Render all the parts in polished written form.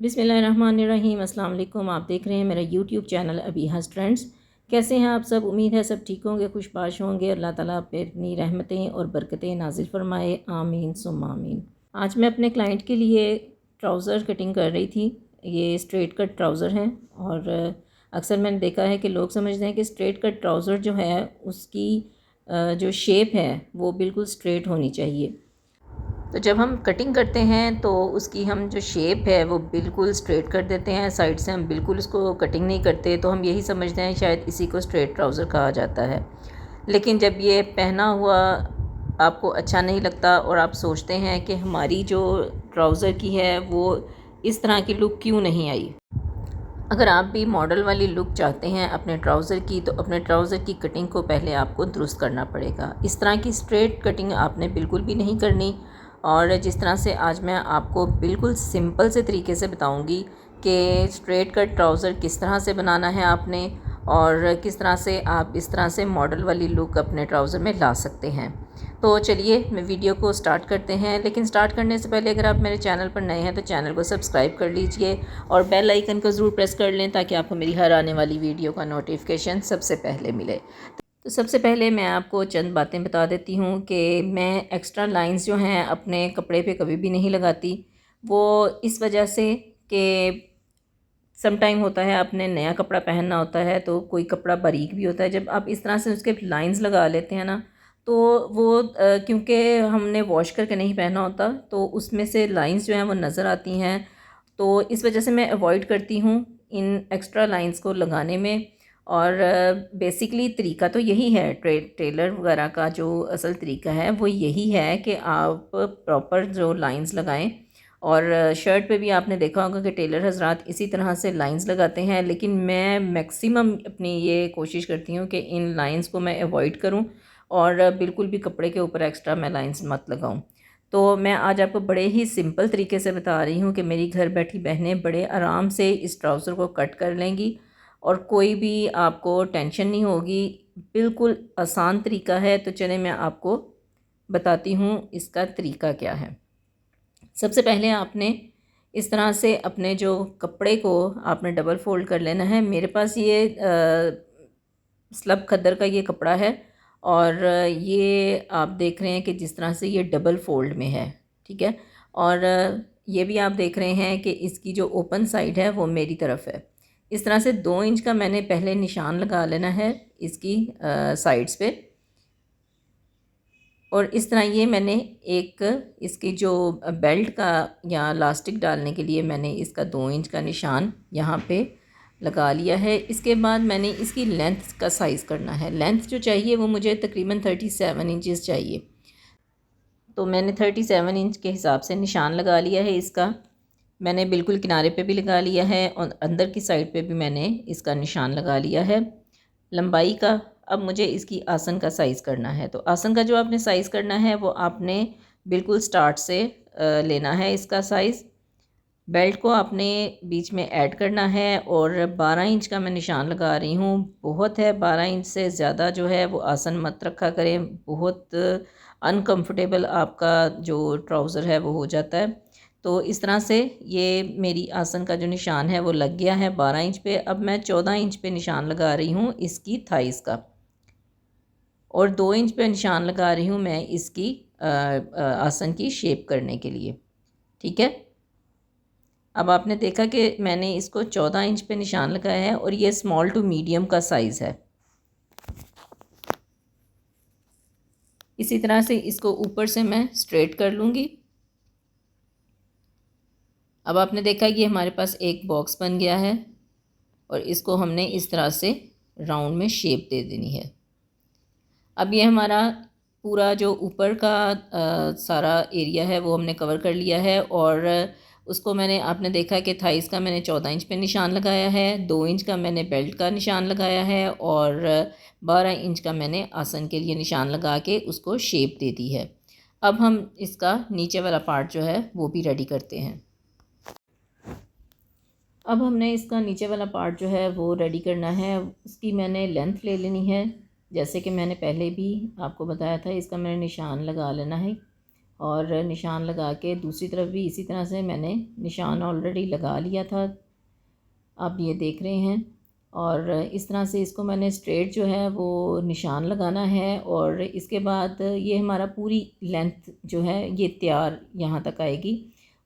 बिस्मिल्लाहिर्रहमानिर्रहीम। अस्सलाम वालेकुम। आप देख रहे हैं मेरा यूट्यूब चैनल अबीहास ट्रेंड्स। कैसे हैं आप सब? उम्मीद है सब ठीक होंगे, खुशबाश होंगे। अल्लाह ताला आप पे अपनी रहमतें और बरकतें नाजिल फरमाए, आमीन सुम्मा आमीन। आज मैं अपने क्लाइंट के लिए ट्राउज़र कटिंग कर रही थी। ये स्ट्रेट कट ट्राउज़र हैं और अक्सर मैंने देखा है कि लोग समझते हैं कि स्ट्रेट कट ट्राउज़र जो है उसकी जो शेप है वो बिल्कुल स्ट्रेट होनी चाहिए। तो जब हम कटिंग करते हैं तो उसकी हम जो शेप है वो बिल्कुल स्ट्रेट कर देते हैं, साइड से हम बिल्कुल उसको कटिंग नहीं करते, तो हम यही समझते हैं शायद इसी को स्ट्रेट ट्राउज़र कहा जाता है। लेकिन जब ये पहना हुआ आपको अच्छा नहीं लगता और आप सोचते हैं कि हमारी जो ट्राउज़र की है वो इस तरह की लुक क्यों नहीं आई। अगर आप भी मॉडल वाली लुक चाहते हैं अपने ट्राउज़र की, तो अपने ट्राउज़र की कटिंग को पहले आपको दुरुस्त करना पड़ेगा। इस तरह की स्ट्रेट कटिंग आपने बिल्कुल भी नहीं करनी। और जिस तरह से आज मैं आपको बिल्कुल सिंपल से तरीके से बताऊंगी कि स्ट्रेट कट ट्राउज़र किस तरह से बनाना है आपने, और किस तरह से आप इस तरह से मॉडल वाली लुक अपने ट्राउज़र में ला सकते हैं। तो चलिए मैं वीडियो को स्टार्ट करते हैं। लेकिन स्टार्ट करने से पहले अगर आप मेरे चैनल पर नए हैं तो चैनल को सब्सक्राइब कर लीजिए और बेल आइकन को ज़रूर प्रेस कर लें ताकि आपको मेरी हर आने वाली वीडियो का नोटिफिकेशन सबसे पहले मिले। तो सबसे पहले मैं आपको चंद बातें बता देती हूँ कि मैं एक्स्ट्रा लाइंस जो हैं अपने कपड़े पे कभी भी नहीं लगाती। वो इस वजह से कि सम टाइम होता है आपने नया कपड़ा पहनना होता है तो कोई कपड़ा बारीक भी होता है, जब आप इस तरह से उसके लाइंस लगा लेते हैं ना, तो वो क्योंकि हमने वॉश करके नहीं पहना होता तो उसमें से लाइंस जो हैं वो नज़र आती हैं। तो इस वजह से मैं अवॉइड करती हूँ इन एक्स्ट्रा लाइंस को लगाने में। और बेसिकली तरीका तो यही है, टेलर वगैरह का जो असल तरीका है वो यही है कि आप प्रॉपर जो लाइंस लगाएं। और शर्ट पे भी आपने देखा होगा कि टेलर हजरात इसी तरह से लाइंस लगाते हैं, लेकिन मैं मैक्सिमम अपनी ये कोशिश करती हूँ कि इन लाइंस को मैं अवॉइड करूँ और बिल्कुल भी कपड़े के ऊपर एक्स्ट्रा मैं लाइंस मत लगाऊँ। तो मैं आज आपको बड़े ही सिंपल तरीके से बता रही हूँ कि मेरी घर बैठी बहनें बड़े आराम से इस ट्राउज़र को कट कर लेंगी और कोई भी आपको टेंशन नहीं होगी। बिल्कुल आसान तरीका है। तो चलें मैं आपको बताती हूँ इसका तरीका क्या है। सबसे पहले आपने इस तरह से अपने जो कपड़े को आपने डबल फ़ोल्ड कर लेना है। मेरे पास ये स्लब खद्दर का ये कपड़ा है और ये आप देख रहे हैं कि जिस तरह से ये डबल फ़ोल्ड में है, ठीक है। और ये भी आप देख रहे हैं कि इसकी जो ओपन साइड है वो मेरी तरफ है। इस तरह से 2 इंच का मैंने पहले निशान लगा लेना है इसकी साइड्स पे। और इस तरह ये मैंने एक इसकी जो बेल्ट का या लास्टिक डालने के लिए मैंने इसका 2 इंच का निशान यहाँ पे लगा लिया है। इसके बाद मैंने इसकी लेंथ का साइज़ करना है। लेंथ जो चाहिए वो मुझे तकरीबन 37 इंचज़ चाहिए। तो मैंने 37 इंच के हिसाब से निशान लगा लिया है इसका। मैंने बिल्कुल किनारे पे भी लगा लिया है और अंदर की साइड पे भी मैंने इसका निशान लगा लिया है लंबाई का। अब मुझे इसकी आसन का साइज़ करना है। तो आसन का जो आपने साइज़ करना है वो आपने बिल्कुल स्टार्ट से लेना है इसका साइज़। बेल्ट को आपने बीच में ऐड करना है और 12 इंच का मैं निशान लगा रही हूँ। बहुत है, 12 इंच से ज़्यादा जो है वो आसन मत रखा करें, बहुत अनकंफर्टेबल आपका जो ट्राउज़र है वो हो जाता है। तो इस तरह से ये मेरी आसन का जो निशान है वो लग गया है 12 इंच पे। अब मैं 14 इंच पे निशान लगा रही हूँ इसकी थाइस का और 2 इंच पे निशान लगा रही हूँ मैं इसकी आसन की शेप करने के लिए, ठीक है। अब आपने देखा कि मैंने इसको 14 इंच पे निशान लगाया है और ये स्मॉल टू मीडियम का साइज़ है। इसी तरह से इसको ऊपर से मैं स्ट्रेट कर लूँगी। अब आपने देखा कि हमारे पास एक बॉक्स बन गया है और इसको हमने इस तरह से राउंड में शेप दे देनी है। अब ये हमारा पूरा जो ऊपर का सारा एरिया है वो हमने कवर कर लिया है और उसको मैंने, आपने देखा कि थाइस का मैंने 14 इंच पे निशान लगाया है, 2 इंच का मैंने बेल्ट का निशान लगाया है और 12 इंच का मैंने आसन के लिए निशान लगा के उसको शेप दे दी है। अब हम इसका नीचे वाला पार्ट जो है वो भी रेडी करते हैं। अब हमने इसका नीचे वाला पार्ट जो है वो रेडी करना है। उसकी मैंने लेंथ ले लेनी है, जैसे कि मैंने पहले भी आपको बताया था। इसका मैंने निशान लगा लेना है और निशान लगा के दूसरी तरफ भी इसी तरह से मैंने निशान ऑलरेडी लगा लिया था, आप ये देख रहे हैं। और इस तरह से इसको मैंने स्ट्रेट जो है वो निशान लगाना है। और इसके बाद ये हमारा पूरी लेंथ जो है ये तैयार यहाँ तक आएगी।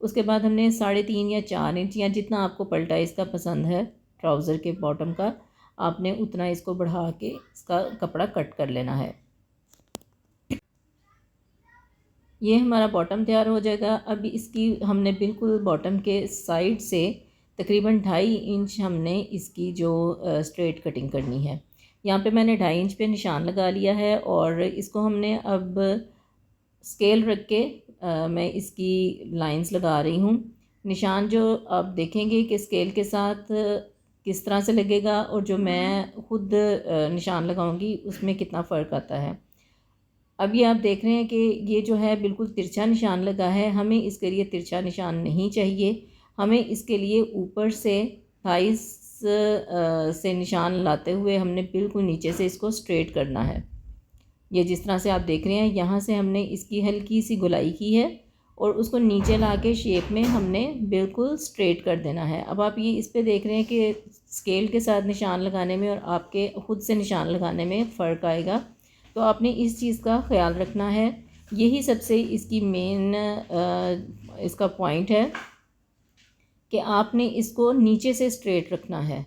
उसके बाद हमने 3.5 या 4 इंच या जितना आपको पलटा इसका पसंद है ट्राउज़र के बॉटम का, आपने उतना इसको बढ़ा के इसका कपड़ा कट कर लेना है। ये हमारा बॉटम तैयार हो जाएगा। अब इसकी हमने बिल्कुल बॉटम के साइड से तकरीबन 2.5 इंच हमने इसकी जो स्ट्रेट कटिंग करनी है। यहाँ पे मैंने 2.5 इंच पे निशान लगा लिया है और इसको हमने अब स्केल रख के मैं इसकी लाइंस लगा रही हूँ। निशान जो आप देखेंगे कि स्केल के साथ किस तरह से लगेगा और जो मैं ख़ुद निशान लगाऊंगी उसमें कितना फ़र्क आता है। अभी आप देख रहे हैं कि ये जो है बिल्कुल तिरछा निशान लगा है। हमें इसके लिए तिरछा निशान नहीं चाहिए, हमें इसके लिए ऊपर से थाइस से निशान लाते हुए हमने बिल्कुल नीचे से इसको स्ट्रेट करना है। ये जिस तरह से आप देख रहे हैं, यहाँ से हमने इसकी हल्की सी गुलाई की है और उसको नीचे ला के शेप में हमने बिल्कुल स्ट्रेट कर देना है। अब आप ये इस पे देख रहे हैं कि स्केल के साथ निशान लगाने में और आपके ख़ुद से निशान लगाने में फ़र्क आएगा, तो आपने इस चीज़ का ख़याल रखना है। यही सबसे इसकी मेन इसका पॉइंट है कि आपने इसको नीचे से स्ट्रेट रखना है।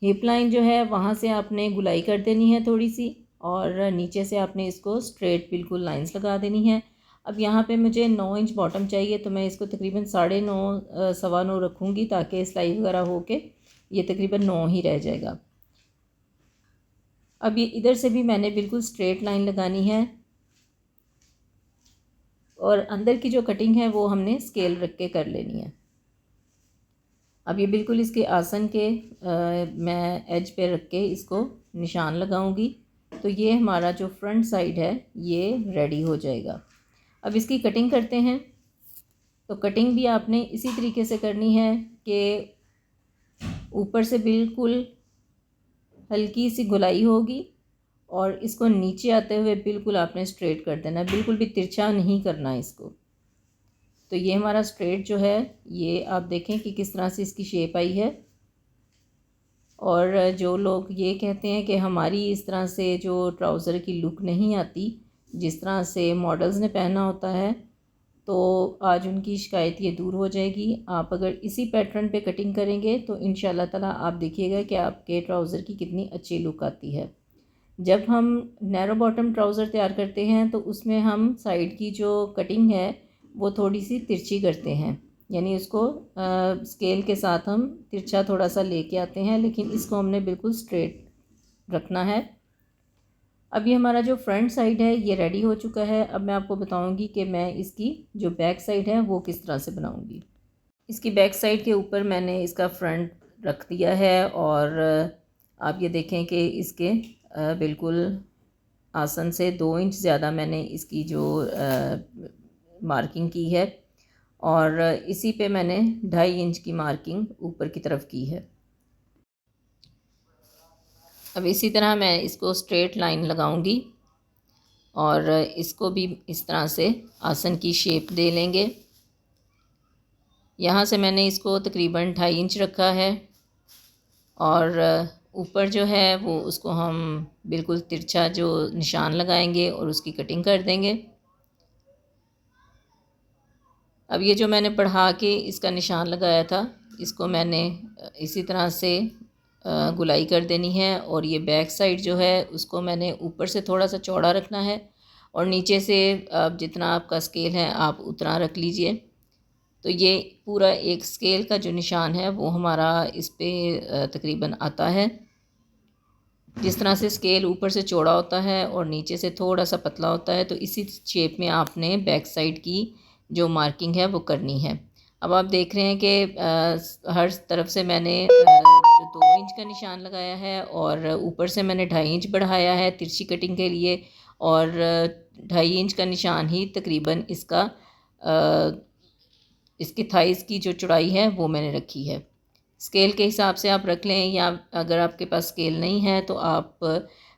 हिप लाइन जो है वहाँ से आपने गुलाई कर देनी है थोड़ी सी और नीचे से आपने इसको स्ट्रेट बिल्कुल लाइंस लगा देनी है। अब यहाँ पे मुझे 9 इंच बॉटम चाहिए, तो मैं इसको तकरीबन 9.5 सवा 9 रखूँगी ताकि सिलाई वगैरह हो के ये तकरीबन 9 ही रह जाएगा। अब ये इधर से भी मैंने बिल्कुल स्ट्रेट लाइन लगानी है और अंदर की जो कटिंग है वो हमने स्केल रख के कर लेनी है। अब ये बिल्कुल इसके आसन के मैं एज पे रख के इसको निशान लगाऊंगी, तो ये हमारा जो फ्रंट साइड है ये रेडी हो जाएगा। अब इसकी कटिंग करते हैं। तो कटिंग भी आपने इसी तरीके से करनी है कि ऊपर से बिल्कुल हल्की सी गुलाई होगी और इसको नीचे आते हुए बिल्कुल आपने स्ट्रेट कर देना है, बिल्कुल भी तिरछा नहीं करना है इसको। तो ये हमारा स्ट्रेट जो है ये आप देखें कि किस तरह से इसकी शेप आई है। और जो लोग ये कहते हैं कि हमारी इस तरह से जो ट्राउज़र की लुक नहीं आती जिस तरह से मॉडल्स ने पहना होता है, तो आज उनकी शिकायत ये दूर हो जाएगी। आप अगर इसी पैटर्न पे कटिंग करेंगे तो इंशाल्लाह ताला आप देखिएगा कि आपके ट्राउज़र की कितनी अच्छी लुक आती है। जब हम नैरो बॉटम ट्राउज़र तैयार करते हैं तो उसमें हम साइड की जो कटिंग है वो थोड़ी सी तिरछी करते हैं, यानी उसको स्केल के साथ हम तिरछा थोड़ा सा लेके आते हैं, लेकिन इसको हमने बिल्कुल स्ट्रेट रखना है। अब ये हमारा जो फ्रंट साइड है ये रेडी हो चुका है। अब मैं आपको बताऊंगी कि मैं इसकी जो बैक साइड है वो किस तरह से बनाऊंगी। इसकी बैक साइड के ऊपर मैंने इसका फ्रंट रख दिया है और आप ये देखें कि इसके बिल्कुल आसन से 2 इंच ज़्यादा मैंने इसकी जो मार्किंग की है और इसी पे मैंने 2.5 इंच की मार्किंग ऊपर की तरफ की है। अब इसी तरह मैं इसको स्ट्रेट लाइन लगाऊंगी और इसको भी इस तरह से आसन की शेप दे लेंगे। यहाँ से मैंने इसको तकरीबन 2.5 इंच रखा है और ऊपर जो है वो उसको हम बिल्कुल तिरछा जो निशान लगाएंगे और उसकी कटिंग कर देंगे। अब ये जो मैंने बढ़ा के इसका निशान लगाया था इसको मैंने इसी तरह से गुलाई कर देनी है और ये बैक साइड जो है उसको मैंने ऊपर से थोड़ा सा चौड़ा रखना है और नीचे से आप जितना आपका स्केल है आप उतना रख लीजिए। तो ये पूरा एक स्केल का जो निशान है वो हमारा इस पे तकरीबन आता है। जिस तरह से स्केल ऊपर से चौड़ा होता है और नीचे से थोड़ा सा पतला होता है, तो इसी शेप में आपने बैक साइड की जो मार्किंग है वो करनी है। अब आप देख रहे हैं कि हर तरफ से मैंने जो 2 इंच का निशान लगाया है और ऊपर से मैंने 2.5 इंच बढ़ाया है तिरछी कटिंग के लिए और 2.5 इंच का निशान ही तकरीबन इसकी थाइस की जो चौड़ाई है वो मैंने रखी है। स्केल के हिसाब से आप रख लें या अगर आपके पास स्केल नहीं है तो आप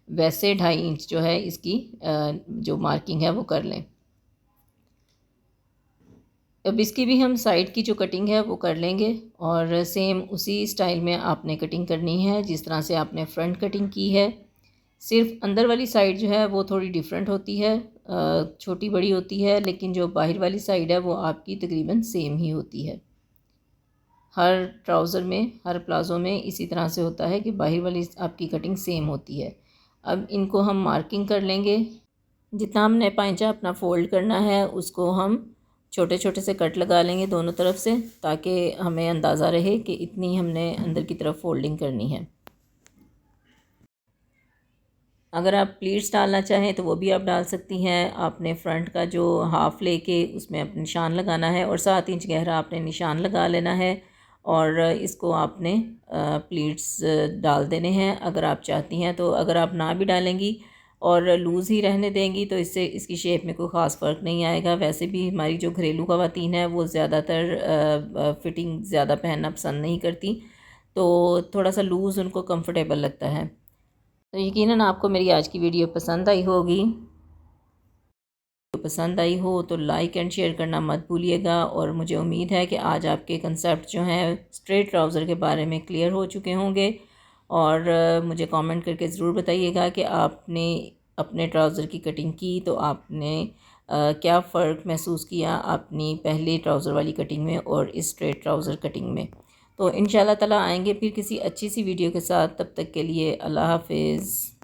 वैसे 2.5 इंच जो है इसकी जो मार्किंग है वो कर लें। अब इसकी भी हम साइड की जो कटिंग है वो कर लेंगे और सेम उसी स्टाइल में आपने कटिंग करनी है जिस तरह से आपने फ्रंट कटिंग की है। सिर्फ अंदर वाली साइड जो है वो थोड़ी डिफरेंट होती है, छोटी बड़ी होती है, लेकिन जो बाहर वाली साइड है वो आपकी तकरीबन सेम ही होती है। हर ट्राउज़र में, हर प्लाज़ो में इसी तरह से होता है कि बाहर वाली आपकी कटिंग सेम होती है। अब इनको हम मार्किंग कर लेंगे। जितना हमने पाइंचा अपना फ़ोल्ड करना है उसको हम छोटे छोटे से कट लगा लेंगे दोनों तरफ से, ताकि हमें अंदाज़ा रहे कि इतनी हमने अंदर की तरफ फ़ोल्डिंग करनी है। अगर आप प्लीट्स डालना चाहें तो वो भी आप डाल सकती हैं। आपने फ्रंट का जो हाफ़ लेके उसमें आप निशान लगाना है और 7 इंच गहरा आपने निशान लगा लेना है और इसको आपने प्लीट्स डाल देने हैं अगर आप चाहती हैं तो। अगर आप ना भी डालेंगी और लूज़ ही रहने देंगी तो इससे इसकी शेप में कोई ख़ास फ़र्क नहीं आएगा। वैसे भी हमारी जो घरेलू ख़वातीन है वो ज़्यादातर फ़िटिंग ज़्यादा पहनना पसंद नहीं करती, तो थोड़ा सा लूज़ उनको कंफर्टेबल लगता है। तो यकीनन आपको मेरी आज की वीडियो पसंद आई होगी। पसंद आई हो तो लाइक एंड शेयर करना मत भूलिएगा और मुझे उम्मीद है कि आज आपके कंसेप्ट जो हैं स्ट्रेट ट्राउज़र के बारे में क्लियर हो चुके होंगे। और मुझे कमेंट करके ज़रूर बताइएगा कि आपने अपने ट्राउज़र की कटिंग की तो आपने क्या फ़र्क महसूस किया अपनी पहली ट्राउज़र वाली कटिंग में और इस स्ट्रेट ट्राउज़र कटिंग में। तो इंशाल्लाह ताला आएंगे फिर किसी अच्छी सी वीडियो के साथ। तब तक के लिए अल्लाह हाफ़िज़।